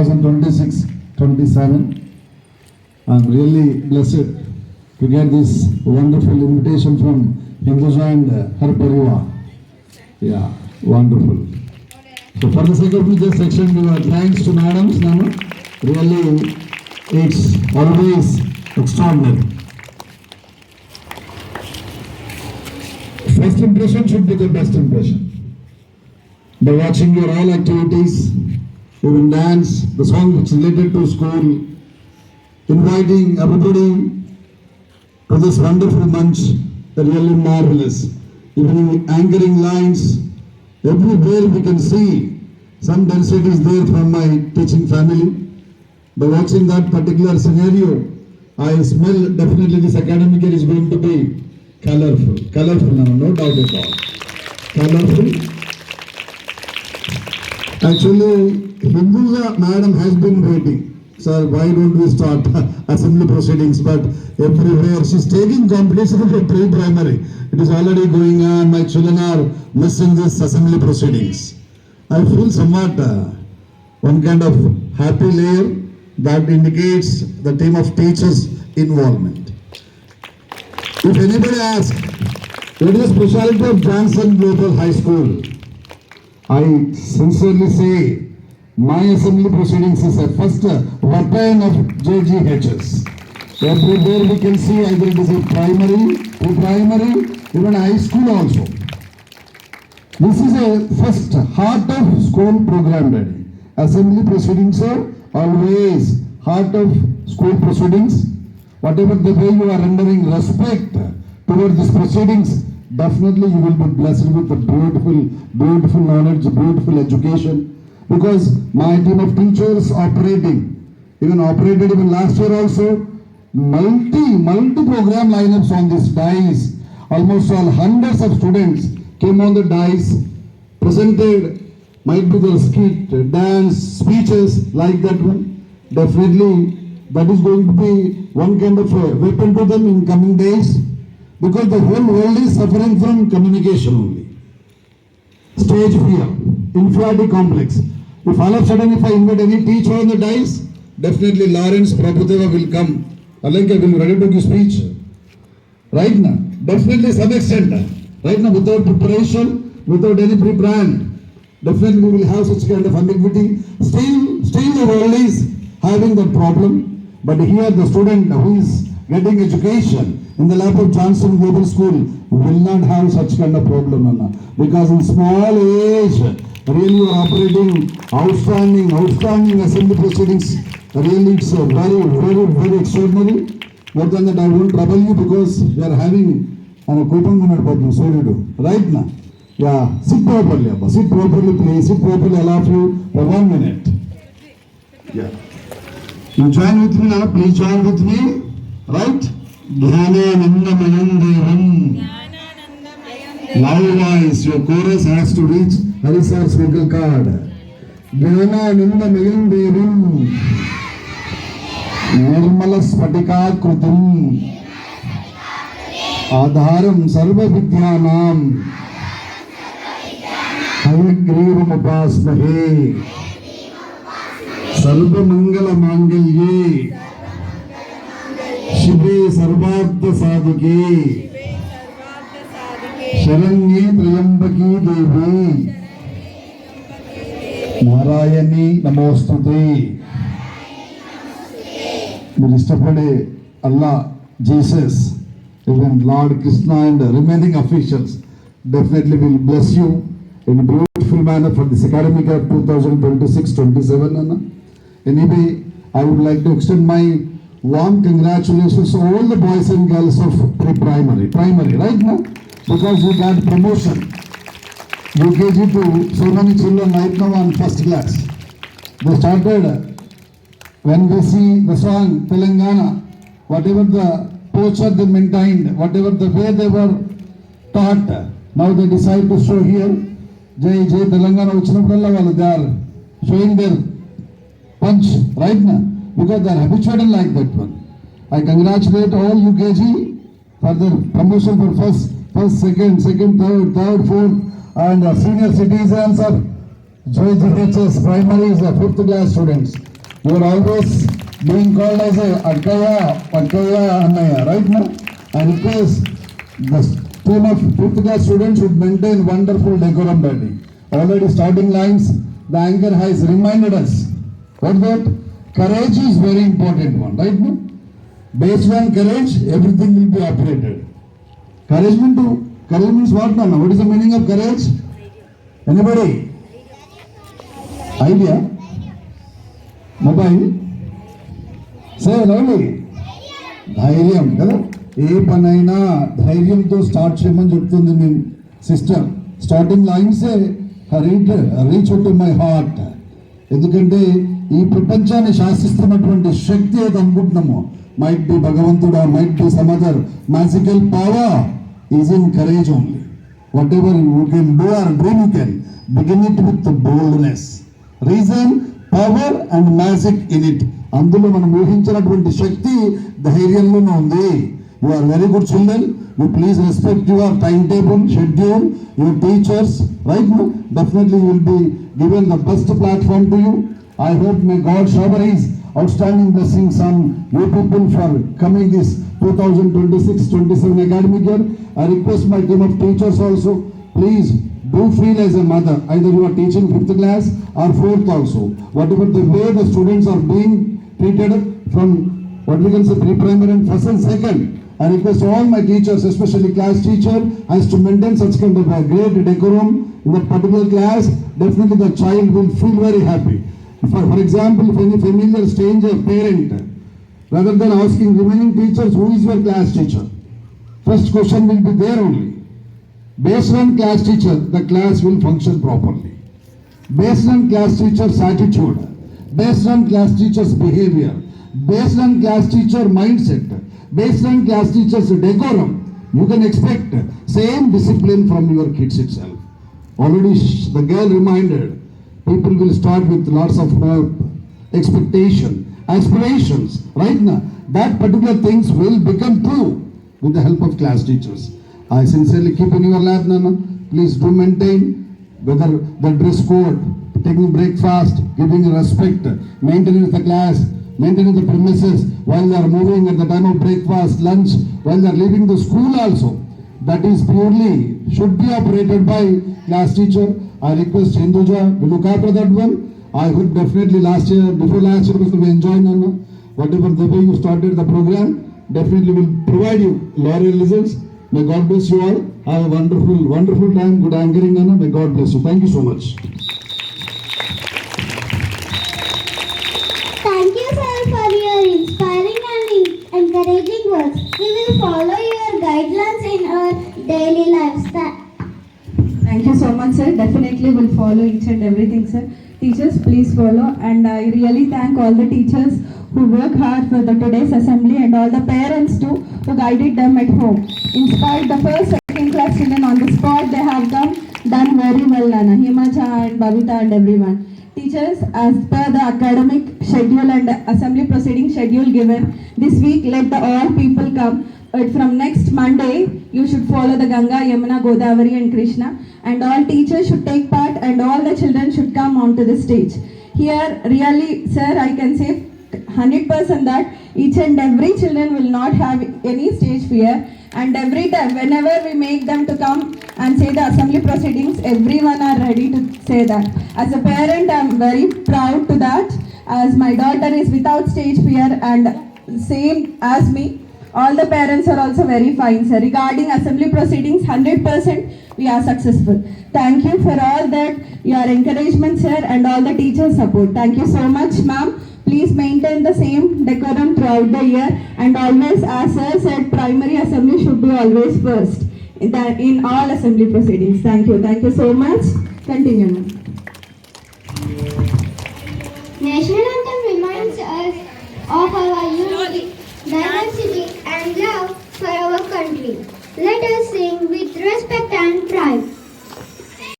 2026-27. I'm really blessed to get this wonderful invitation from Hinduja and her Parivar. Yeah, wonderful. So for the sake of me, just extend your thanks to madams. Really, it's always extraordinary. First impression should be the best impression. By watching your all activities, even dance, the song which is related to school, inviting everybody to this wonderful munch, really marvelous. Even anchoring lines, everywhere we can see some density is there from my teaching family. By watching that particular scenario, I smell definitely this academic year is going to be colorful. Colorful, no doubt at all. Colorful. Actually, Hinduja madam has been waiting. Sir, why don't we start assembly proceedings? But everywhere she's taking competition for pre-primary. It is already going on. My children are missing this assembly proceedings. I feel somewhat one kind of happy layer that indicates the team of teachers' involvement. If anybody asks, what is the specialty of Johnson Global High School? I sincerely say, my assembly proceedings is a first weapon of JGHS. Everywhere we can see either it is a primary, pre-primary, even high school also. This is a first heart of school program, Daddy. Assembly proceedings are always heart of school proceedings. Whatever the way you are rendering respect toward these proceedings, definitely you will be blessed with a beautiful knowledge, beautiful education. Because my team of teachers operated even last year also, multi-program lineups on this dais. Almost all hundreds of students came on the dais, presented, might be the skit, dance, speeches like that one. Definitely, that is going to be one kind of a weapon to them in coming days. Because the whole world is suffering from communication only. Stage fear, inferiority complex. If all of a sudden if I invite any teacher on the dais, definitely Lawrence Prabhudeva will come. Alanka will be ready to give speech. Right now, definitely some extent. Right now, without preparation, without any pre-plan, definitely we will have such kind of ambiguity. Still the world is having that problem. But here the student who is getting education in the lap of Johnson Global School will not have such kind of problem, Anna. Because in small age, really you are operating outstanding assembly proceedings. Really it's very extraordinary. More than that, I won't trouble you because we are having a coupon minute problem, so you do. Right now? Yeah, sit properly, Abba. Sit properly, please. Sit properly, allow you for 1 minute. Yeah. You join with me now, please join with me. Right? Jnananandamayan Devam. Loud voice, your chorus has to reach Harisar's vocal card. Jnananandamayan Devam. Nirmala Spatikakrutam. Adharam Sarva Vidyanam. Hayagrivam Upasmahe. Sarva Mangala Mangalye. शिवे सर्वार्थ साधिके शरण्ये त्र्यंबकी देवी नारायणी नमोस्तुते. మీరు ఇష్టపడే Allah, Jesus, even Lord Krishna and remaining officials definitely will bless you in a beautiful manner for this academic year 2026-27. Anyway, I would like to extend my warm congratulations to all the boys and girls of primary, right now? Because you got promotion. UKG to so many children right now on first class. They started, when we see the song Telangana, whatever the posture they maintained, whatever the way they were taught, now they decide to show here, Jai Telangana Uchinapadalla, they are showing their punch right now. Because they are habituated like that one. I congratulate all UKG for their promotion for first, second, third, fourth, and senior citizens of JGHS primaries, 5th class students. You are always being called as a Akkaya, Pakkaya, Annaya, right now? I request the team of 5th class students should maintain wonderful decorum body. Already starting lines, the anchor has reminded us. What that? Courage is very important one, right now? Based on courage, everything will be operated. Courage means what now? What is the meaning of courage? Anybody? Idea? Mobile? Say loudly. ధైర్యం కదా, ఏ పనైనా ధైర్యంతో start చేయమని చెప్తుంది మీ sister. Starting లైన్సే reach out to my heart. ఎందుకంటే ఈ ప్రపంచాన్ని శాసిస్తున్నటువంటి శక్తి ఏది అనుకుంటున్నామో, మైట్ బి భగవంతుడా, might be some other magical power is in courage only. Whatever you can do or dream, you can begin it with boldness, reason, power and magic in it. అందులో మనం ఊహించినటువంటి శక్తి ధైర్యంలోనే ఉంది. You are very good children. You please respect your timetable, schedule, your teachers, right now. Definitely you will be given the best platform to you. I hope may God shower His outstanding blessings on you people for coming this 2026-27 academic year. I request my team of teachers also, please do feel as a mother. Either you are teaching 5th class or 4th also. Whatever the way the students are being treated from what we can say pre-primary and first and second, I request all my teachers, especially class teacher, has to maintain such kind of a great decorum in that particular class. Definitely the child will feel very happy. For example, if any familiar stranger parent, rather than asking remaining teachers, who is your class teacher? First question will be there only. Based on class teacher, the class will function properly. Based on class teacher's attitude, based on class teacher's behavior, based on class teacher mindset, based on class teacher's decorum, you can expect same discipline from your kids itself. Already the girl reminded, people will start with lots of hope, expectation, aspirations, right now. That particular things will become true with the help of class teachers. I sincerely keep in your lap, Nana. Please do maintain whether the dress code, taking breakfast, giving respect, maintaining the class, maintaining the premises while they are moving at the time of breakfast, lunch, while they are leaving the school also. That is purely should be operated by class teacher. I request Hinduja to look after that one. I hope definitely before last year we enjoyed Nana. Whatever the way you started the program, definitely will provide you laurel results. May God bless you all. Have a wonderful time. Good anchoring, Nana. May God bless you. Thank you so much. Thank you, sir, for your inspiring and encouraging words. We will follow your guidelines in our daily lifestyle. Thank you so much, sir. Definitely will follow each and everything, sir. Teachers, please follow. And I really thank all the teachers who work hard for the today's assembly and all the parents too who guided them at home. Inspired the first, second class children on the spot. They have done very well, Nana, Himacha and Babita and everyone. Teachers, as per the academic schedule and assembly proceeding schedule given this week, let the all people come. But from next Monday, you should follow the Ganga, Yamuna, Godavari and Krishna. And all teachers should take part and all the children should come onto the stage. Here, really, sir, I can say 100% that each and every children will not have any stage fear. And every time, whenever we make them to come and say the assembly proceedings, everyone are ready to say that. As a parent, I am very proud to that, as my daughter is without stage fear and same as me. All the parents are also very fine, sir. Regarding assembly proceedings, 100% we are successful. Thank you for all that, your encouragement, sir, and all the teachers' support. Thank you so much, ma'am. Please maintain the same decorum throughout the year, and always, as sir said, primary assembly should be always first in all assembly proceedings. Thank you so much. Continue, ma'am. National anthem reminds us of our unity, diversity, and love for our country. Let us sing.